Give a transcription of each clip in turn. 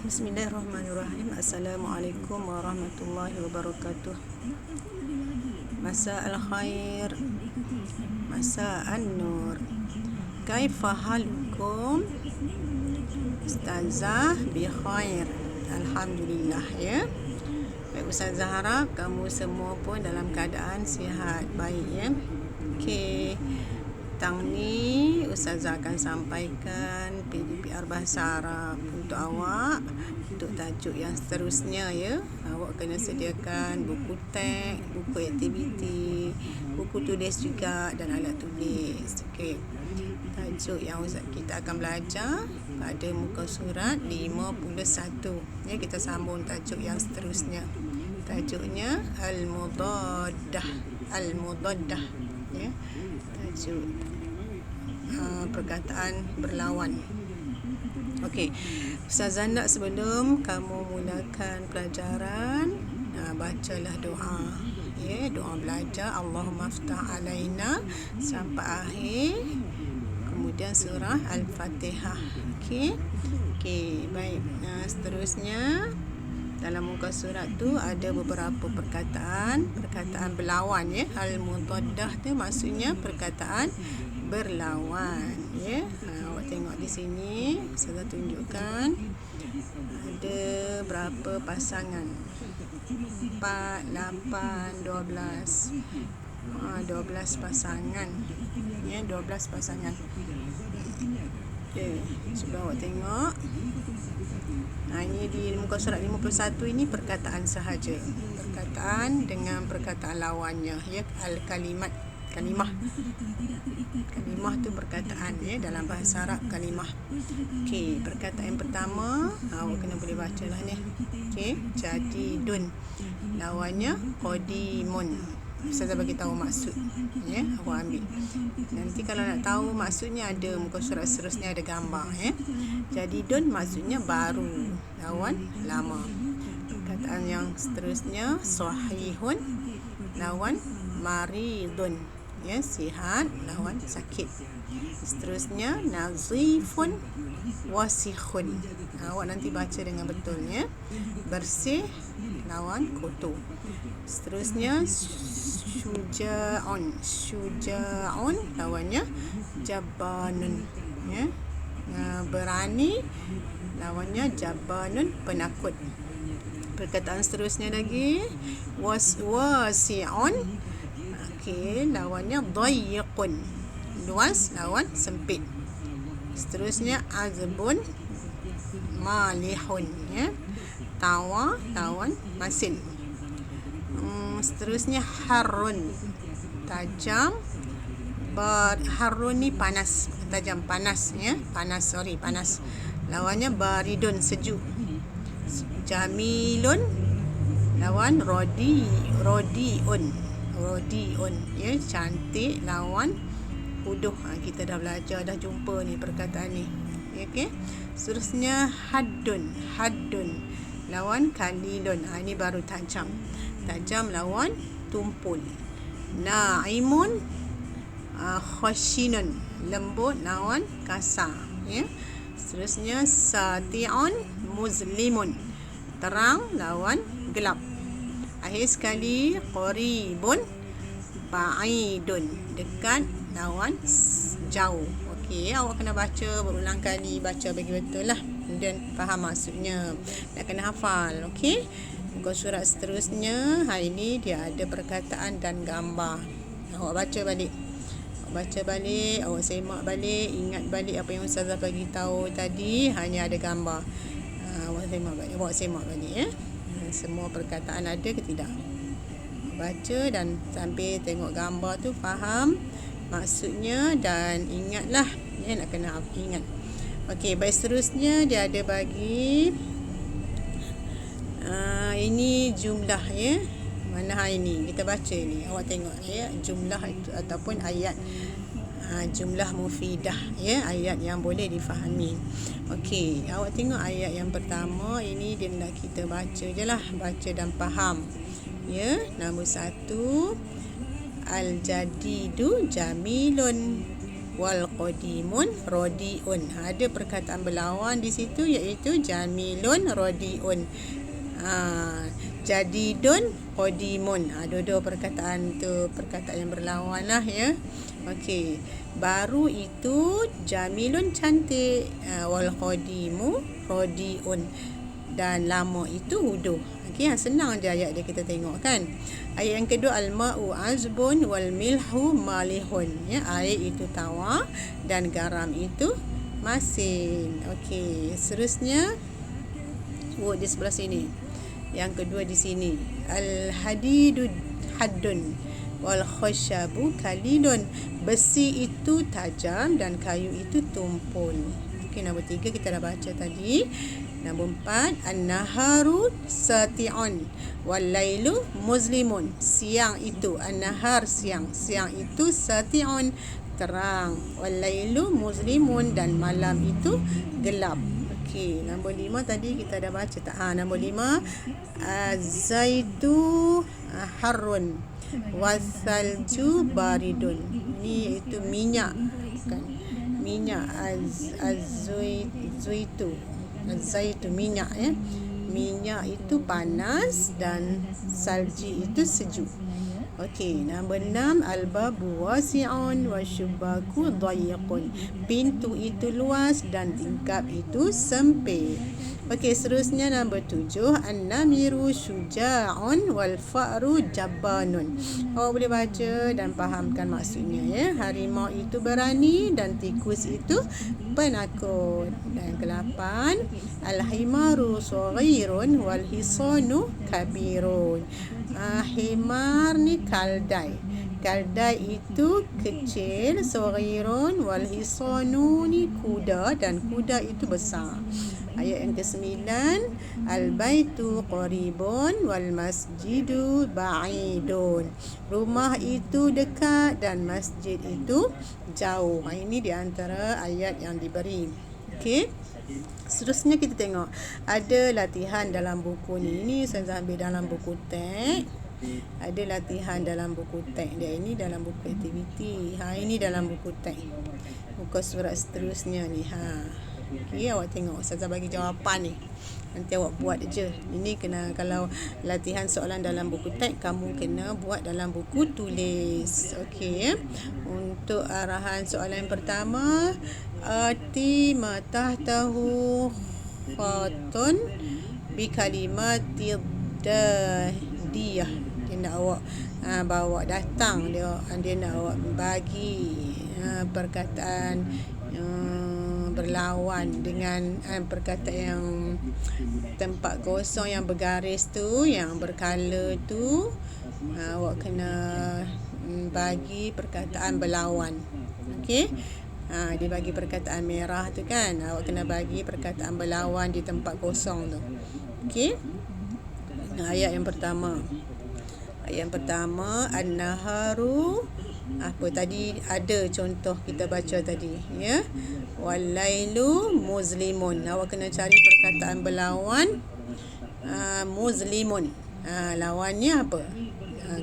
Bismillahirrahmanirrahim. Assalamualaikum warahmatullahi wabarakatuh. Masa al-khair, masa an-nur. Kaifa halukum? Ustazah bi khair. Alhamdulillah ya. Baik, Ustazah harap kamu semua pun dalam keadaan sihat baik ya. Okey. Petang ni Ustazah akan sampaikan PDPR Bahasa Arab untuk awak untuk tajuk yang seterusnya ya. Awak kena sediakan buku teks, buku aktiviti, buku tulis juga dan alat tulis. Okey. Tajuk yang kita akan belajar pada muka surat 51. Ya, kita sambung tajuk yang seterusnya. Tajuknya Al-Mudaddah. Al-Mudaddah ya. Tajuk perkataan berlawan. Okey. Ustazah nak sebelum kamu mulakan pelajaran, bacalah doa. Ya, doa belajar Allahumma aftah alaina sampai akhir. Kemudian surah Al-Fatihah. Okey. Okey, baik. Seterusnya dalam muka surat tu ada beberapa perkataan berlawan ya. Al-Mudaddah tu maksudnya perkataan berlawan ya. Awak tengok di sini, saya tunjukkan ada berapa pasangan. 4, 8, 12. 12 pasangan. Ya, 12 pasangan. Okey, cuba awak tengok. Ini di muka surat 51 ini perkataan sahaja. Perkataan dengan perkataan lawannya ya, al-kalimat. Kalimah tu perkataan ya, dalam bahasa Arab kalimah. Okey, perkataan yang pertama awak kena boleh bacalah ni. Okey, jadidun. Lawannya qadimun. Saya bagi tahu maksud ya, awak ambil. Nanti kalau nak tahu maksudnya ada muka surat seterusnya ada gambar ya. Jadidun maksudnya baru, lawan lama. Perkataan yang seterusnya sahihun, lawan maridun. Ya, sihat lawan sakit. Seterusnya nazifun wasikhun. Awak nanti baca dengan betul ya. Bersih lawan kotor. Seterusnya syuja'un. Syuja'un lawannya jabbanun ya. Berani lawannya jabbanun, penakut. Perkataan seterusnya lagi wasi'un. Okey, lawannya dayiqun. Luas lawan sempit. Seterusnya azbun malihun ya. Tawa lawan masin. Seterusnya harun, tajam. Harun ni panas, tajam, panas ya. Panas. Lawannya baridun, sejuk. Jamilun lawan rodiun ya, cantik lawan bodoh. Kita dah belajar, dah jumpa ni perkataan ni. Okey. Seterusnya haddun lawan kalilun. Ini baru tajam lawan tumpul. Naimun khashinun, lembut lawan kasar ya. Seterusnya sati'un muzlimun, terang lawan gelap. Akhir sekali qaribun ba'idun, dekat lawan jauh. Okey, awak kena baca berulang kali, baca bagi betul lah, kemudian faham maksudnya. Nak kena hafal. Okey, muka surat seterusnya hari ni dia ada perkataan dan gambar. Awak baca balik, awak semak balik, ingat balik apa yang Ustazah bagi tahu tadi, hanya ada gambar. Awak semak balik ya. Semua perkataan ada ke tidak? Baca dan sambil tengok gambar tu faham maksudnya dan ingatlah ya, nak kena ingat. Okey, baik, seterusnya dia ada bagi ini jumlah ya. Mana ini? Kita baca ni. Awak tengok ya, jumlah itu ataupun ayat jumlah mufidah ya, ayat yang boleh difahami. Okey, awak tengok ayat yang pertama ini, dia nak kita baca je lah, baca dan faham ya. Nombor 1, al-jadidu jamilun. wal qadimun radiun. Ada perkataan berlawan di situ iaitu jamilun radiun. Jadidun qadimun. Dua-dua perkataan tu perkataan yang berlawan lah ya. Okey, baru itu jamilun cantik, wal qadimu radiun, dan lama itu wuduh. Okey, senang je ayat dia kita tengok kan. Ayat yang kedua, al-ma'u azbun wal milhu malihun. Ya, air itu tawar dan garam itu masin. Okey, seterusnya word di sebelah sini. Yang kedua di sini, al-hadidu haddun wal khashabu kalilun. Besi itu tajam dan kayu itu tumpul. Okey, nombor 3 kita dah baca tadi. Nombor 4, an-naharu sati'un wal lailu muzlimun. Siang itu an-nahar, siang itu sati'un, terang, wal lailu muzlimun, dan malam itu gelap. Okey, nombor 5 tadi kita dah baca tak? Nombor 5, zaitu harun wasalju baridun. Ni itu minyak kan? Minyak az-zaitu minyak ya. Minyak itu panas dan salji itu sejuk. Okey, nombor 6, al-babu wasi'un wasyubaku dhayiqun. Pintu itu luas dan tingkap itu sempit. Okey, seterusnya nombor 7, an-namiru syuja'un wal fa'ru jabbanun. Awak boleh baca dan fahamkan maksudnya ya. Harimau itu berani dan tikus itu penakut. Dan ke-8, al-himaru saghirun wal hisanu kabirun. Himar ni kaldai. Kaldai itu kecil, saghirun wal hisanu ni kuda, dan kuda itu besar. Ayat yang ke-9, al-baitu qaribun wal masjidu ba'idun. Rumah itu dekat dan masjid itu jauh. Ini di antara ayat yang diberi. Okey. Seterusnya kita tengok ada latihan dalam buku ni. Ini saya ambil dalam buku teks. Ada latihan dalam buku teks dia. Ini dalam buku aktiviti. Ini dalam buku teks. Muka surat seterusnya ni. Okey, awak tengok Ustazah bagi jawapan ni. Nanti awak buat je. Ini kena, kalau latihan soalan dalam buku teks, kamu kena buat dalam buku tulis. Okey. Untuk arahan soalan yang pertama, ati ma tahtahu khatun bi kalimati diyah. Dia nak awak bawa datang, dia nak awak bagi perkataan berlawan dengan perkataan yang tempat kosong yang bergaris tu, yang berkala tu. Awak kena bagi perkataan berlawan. Okey. Dia bagi perkataan merah tu kan, awak kena bagi perkataan berlawan di tempat kosong tu. Okey. Ayat yang pertama. Ayat yang pertama, an-naharu, apa tadi ada contoh kita baca tadi ya. Walailu muzlimun. Awak kena cari perkataan berlawan muzlimun. Lawannya apa?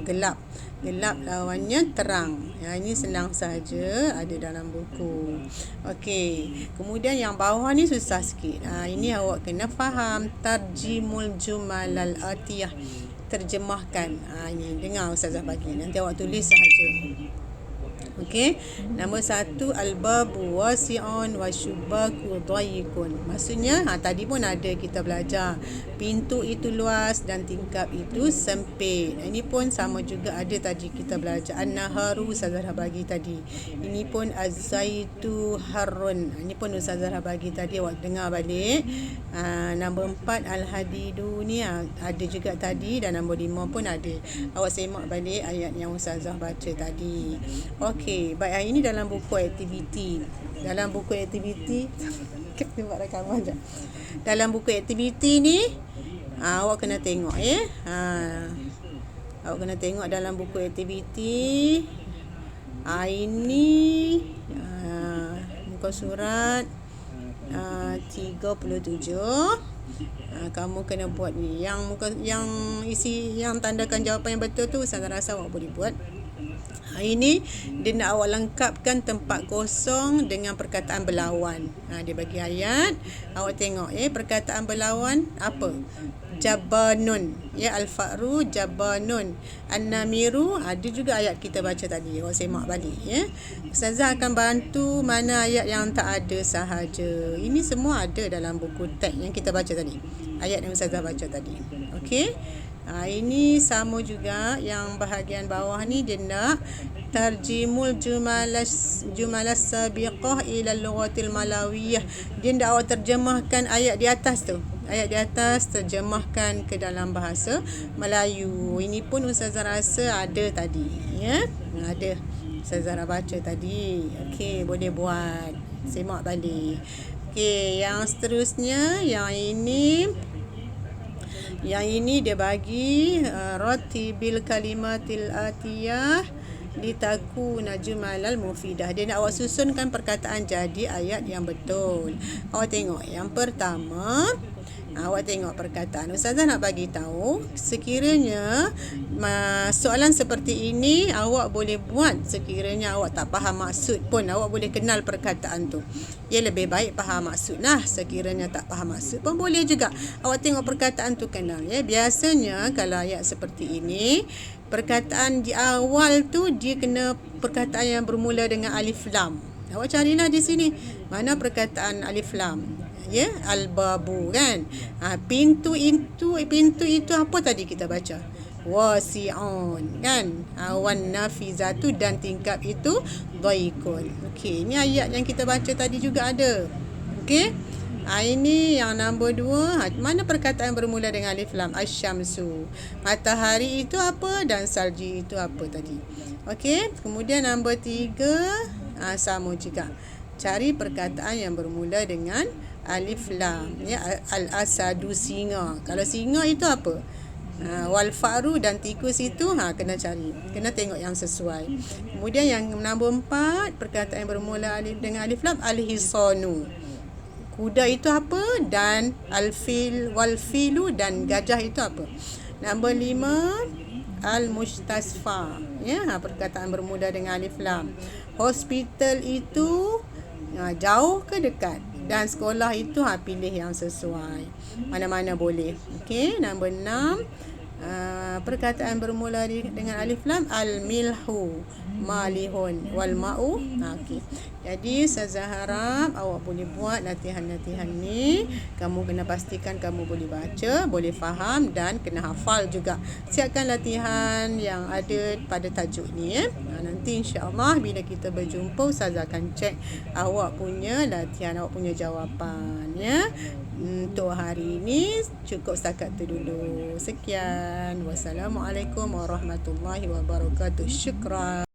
Gelap. Gelap lawannya terang. Ini senang saja, ada dalam buku. Okey. Kemudian yang bawah ni susah sikit. Ini awak kena faham. Tarjimul jumalal atiyah. Terjemahkan. Ini dengar Ustazah bagi. Nanti awak tulis sahaja. Okey. Nombor 1, al-babu wasi'un wasyubaku dhayiqun. Maksudnya tadi pun ada kita belajar. Pintu itu luas dan tingkap itu sempit. Ini pun sama juga ada tadi kita belajar. An-naharu Ustazah bagi tadi. Ini pun az-zaitu harun. Ini pun Ustazah bagi tadi, awak dengar balik. Nombor 4, al-hadidu ni ada juga tadi, dan nombor 5 pun ada. Awak semak balik ayat yang Ustazah baca tadi. Okey, baik, hari ini dalam buku aktiviti. Dalam buku aktiviti kita buat rakaman je. Dalam buku aktiviti ni awak kena tengok ya. Awak kena tengok dalam buku aktiviti. Ini muka surat 37. Kamu kena buat ni. Yang isi, yang tandakan jawapan yang betul tu, saya rasa awak boleh buat. Ini dia nak awak lengkapkan tempat kosong dengan perkataan berlawan. Dia bagi ayat. Awak tengok perkataan berlawan apa? Jabanun. Al-Fa'ru jabanun. An-Namiru. Ada juga ayat kita baca tadi. Awak semak balik. Ustazah akan bantu mana ayat yang tak ada sahaja. Ini semua ada dalam buku teks yang kita baca tadi. Ayat yang Ustazah baca tadi. Okey. Ini sama juga yang bahagian bawah ni dia nak tarjimul jumalas sabiqah ila lughatil malawiyah. Dia nak awak terjemahkan ayat di atas tu. Ayat di atas terjemahkan ke dalam bahasa Melayu. Ini pun Ustazah rasa ada tadi, ada. Ustazah baca tadi. Okey, boleh buat. Semak balik. Okey, yang seterusnya yang ini dia bagi ratibil kalimatil atiyah litakuna jumalal mufidah. Dia nak awak susunkan perkataan jadi ayat yang betul. Awak tengok yang pertama, awak tengok perkataan. Ustazah nak bagi tahu sekiranya soalan seperti ini awak boleh buat sekiranya awak tak faham maksud pun awak boleh kenal perkataan tu. Lebih baik faham maksud lah. Sekiranya tak faham maksud pun boleh juga. Awak tengok perkataan tu kenal. Biasanya kalau ayat seperti ini, perkataan di awal tu dia kena perkataan yang bermula dengan alif lam. Awak carilah di sini mana perkataan alif lam. Al-babu kan. Pintu itu apa tadi kita baca? Wasi'un kan. Wan nafizatu dan tingkap itu dhaikun. Okey, ini ayat yang kita baca tadi juga ada. Okey. Ini yang nombor 2. Mana perkataan bermula dengan alif lam? Asy-syamsu. Matahari itu apa dan salji itu apa tadi? Okey. Kemudian nombor 3, sama juga. Cari perkataan yang bermula dengan alif lam. Al-asadu singa. Kalau singa itu apa? Wal fa'ru dan tikus itu kena cari. Kena tengok yang sesuai. Kemudian yang nombor 4, perkataan yang bermula dengan alif lam, al-hisanu. Kuda itu apa? Dan al-fil wal filu dan gajah itu apa? Nombor 5, al-mustasfa. Perkataan bermula dengan alif lam. Hospital itu jauh ke dekat? Dan sekolah itu pilih yang sesuai. Mana-mana boleh. Okey, nombor 6, perkataan bermula dengan alif lam, al-milhu malihun wal ma'u. Okey. Jadi Ustazah harap awak boleh buat latihan-latihan ni. Kamu kena pastikan kamu boleh baca, boleh faham dan kena hafal juga. Siapkan latihan yang ada pada tajuk ni. Nanti insya-Allah bila kita berjumpa Ustazah akan cek awak punya latihan, awak punya jawapan. Untuk hari ini cukup setakat tu dulu. Sekian. Wassalamualaikum warahmatullahi wabarakatuh. Syukran.